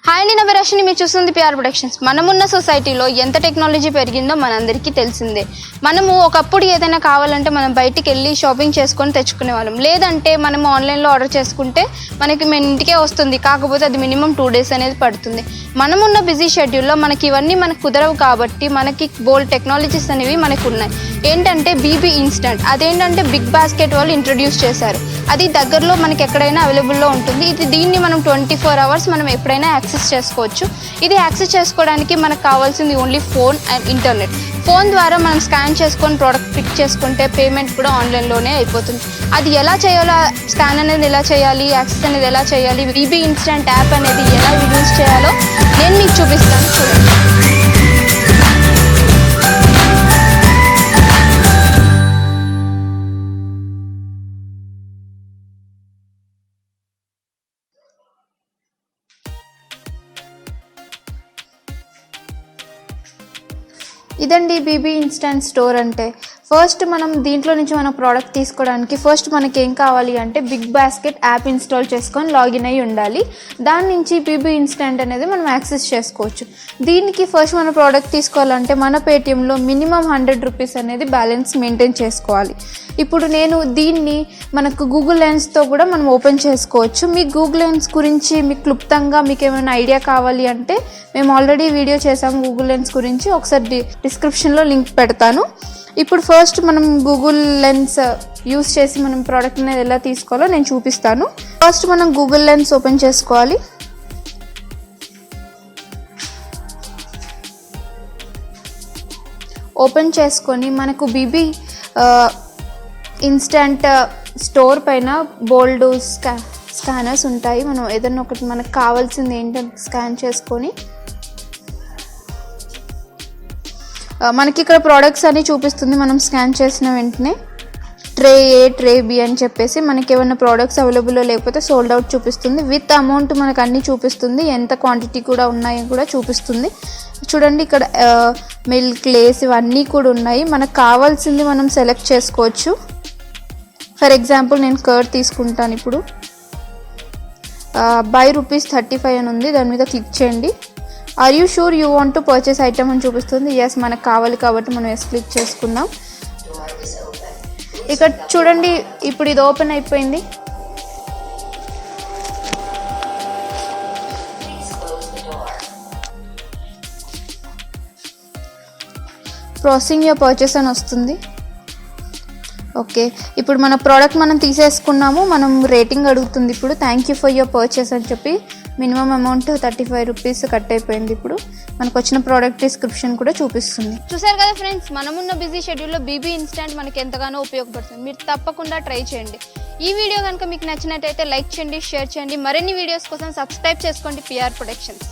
Hi అండి, నా పేరు అశ్విని. మీరు చూస్తుంది పిఆర్ ప్రొడక్షన్స్. మనమున్న సొసైటీలో ఎంత టెక్నాలజీ పెరిగిందో మనందరికీ తెలిసిందే. మనము ఒకప్పుడు ఏదైనా కావాలంటే మనం బయటికి వెళ్ళి షాపింగ్ చేసుకొని తెచ్చుకునే వాళ్ళం. లేదంటే మనము ఆన్లైన్లో ఆర్డర్ చేసుకుంటే మనకి మన ఇంటికే వస్తుంది. కాకపోతే అది మినిమం 2 days అనేది పడుతుంది. మనమున్న బిజీ షెడ్యూల్లో మనకి ఇవన్నీ మనకు కుదరవు కాబట్టి మనకి బోల్డ్ టెక్నాలజీస్ అనేవి మనకు ఉన్నాయి. ఏంటంటే బీబీ ఇన్స్టంట్. అదేంటంటే బిగ్ బాస్కెట్ వాళ్ళు ఇంట్రడ్యూస్ చేశారు. అది దగ్గరలో మనకి ఎక్కడైనా అవైలబుల్లో ఉంటుంది. దీన్ని మనం 24 hours మనం ఎప్పుడైనా యాక్సెస్ చేసుకోవచ్చు. ఇది యాక్సెస్ చేసుకోవడానికి మనకు కావాల్సింది only phone and internet. Phone ద్వారా మనం స్కాన్ చేసుకొని ప్రోడక్ట్ పిక్ చేసుకుంటే పేమెంట్ కూడా ఆన్లైన్లోనే అయిపోతుంది. అది ఎలా చేయాలో, స్కాన్ అనేది ఎలా చేయాలి, యాక్సెస్ అనేది ఎలా చేయాలి, బీబీ ఇన్స్టంట్ యాప్ అనేది ఎలా యూజ్ చేయాలో నేను మీకు చూపిస్తాను. చూడండి. ఇదండి బీబీ ఇన్స్టంట్ స్టోర్ అంటే. ఫస్ట్ మనం దీంట్లో నుంచి మనం ప్రోడక్ట్ తీసుకోవడానికి ఫస్ట్ మనకి ఏం కావాలి అంటే బిగ్ బాస్కెట్ యాప్ ఇన్స్టాల్ చేసుకొని లాగిన్ అయ్యి ఉండాలి. దాని నుంచి బీబీ ఇన్స్టంట్ అనేది మనం యాక్సెస్ చేసుకోవచ్చు. దీనికి ఫస్ట్ మన ప్రోడక్ట్ తీసుకోవాలంటే మన పేటిఎంలో మినిమం 100 రూపీస్ అనేది బ్యాలెన్స్ మెయింటైన్ చేసుకోవాలి. ఇప్పుడు నేను దీన్ని మనకు గూగుల్ లెన్స్తో కూడా మనం ఓపెన్ చేసుకోవచ్చు. మీ గూగుల్ లెన్స్ గురించి మీకు క్లుప్తంగా మీకు ఏమైనా ఐడియా కావాలి అంటే మేము ఆల్రెడీ వీడియో చేసాము గూగుల్ లెన్స్ గురించి. ఒకసారి డిస్క్రిప్షన్లో లింక్ పెడతాను. ఇప్పుడు ఫస్ట్ మనం గూగుల్ లెన్స్ యూస్ చేసి మనం ప్రోడక్ట్ అనేది ఎలా తీసుకోవాలో నేను చూపిస్తాను. ఫస్ట్ మనం గూగుల్ లెన్స్ ఓపెన్ చేసుకోవాలి. ఓపెన్ చేసుకొని మనకు బీబీ ఇన్స్టంట్ స్టోర్ పైన బోల్డ్ స్కానర్స్ ఉంటాయి. మనం ఏదైనా ఒకటి మనకు కావాల్సింది ఏంటంటే స్కాన్ చేసుకొని మనకి ఇక్కడ ప్రోడక్ట్స్ అన్ని చూపిస్తుంది. మనం స్కాన్ చేసిన వెంటనే ట్రే ఏ, ట్రే బి అని చెప్పేసి మనకి ఏమైనా ప్రోడక్ట్స్ అవైలబుల్లో లేకపోతే సోల్డ్ అవుట్ చూపిస్తుంది. విత్ అమౌంట్ మనకు అన్నీ చూపిస్తుంది. ఎంత క్వాంటిటీ కూడా ఉన్నాయని కూడా చూపిస్తుంది. చూడండి, ఇక్కడ మిల్క్, లేస్ ఇవన్నీ కూడా ఉన్నాయి. మనకు కావాల్సింది మనం సెలెక్ట్ చేసుకోవచ్చు. ఫర్ ఎగ్జాంపుల్ నేను కర్డ్ తీసుకుంటాను. ఇప్పుడు బై ₹35 అని ఉంది. దాని మీద క్లిక్ చేయండి. Are you sure you want to purchase item అని చూపిస్తుంది. ఎస్, మనకు కావాలి కాబట్టి మనం ఎస్ క్లిక్ చేసుకుందాం. ఇక్కడ చూడండి, ఇప్పుడు ఇది ఓపెన్ అయిపోయింది. ప్రాసెసింగ్ యువర్ పర్చేస్ అని వస్తుంది. ఓకే, ఇప్పుడు మన ప్రోడక్ట్ మనం తీసేసుకున్నాము. మనం రేటింగ్ అడుగుతుంది. ఇప్పుడు thank you for your purchase అని చెప్పి మినిమం అమౌంట్ 35 రూపీస్ కట్ అయిపోయింది. ఇప్పుడు మనకు వచ్చిన ప్రోడక్ట్ డిస్క్రిప్షన్ కూడా చూపిస్తుంది. చూసారు కదా ఫ్రెండ్స్, మనమున్న బిజీ షెడ్యూల్లో బీబీ ఇన్స్టంట్ మనకి ఎంతగానో ఉపయోగపడుతుంది. మీరు తప్పకుండా ట్రై చేయండి. ఈ వీడియో కనుక మీకు నచ్చినట్టయితే లైక్ చేయండి, షేర్ చేయండి. మరిన్ని వీడియోస్ కోసం సబ్స్క్రైబ్ చేసుకోండి పిఆర్ ప్రొడక్షన్స్.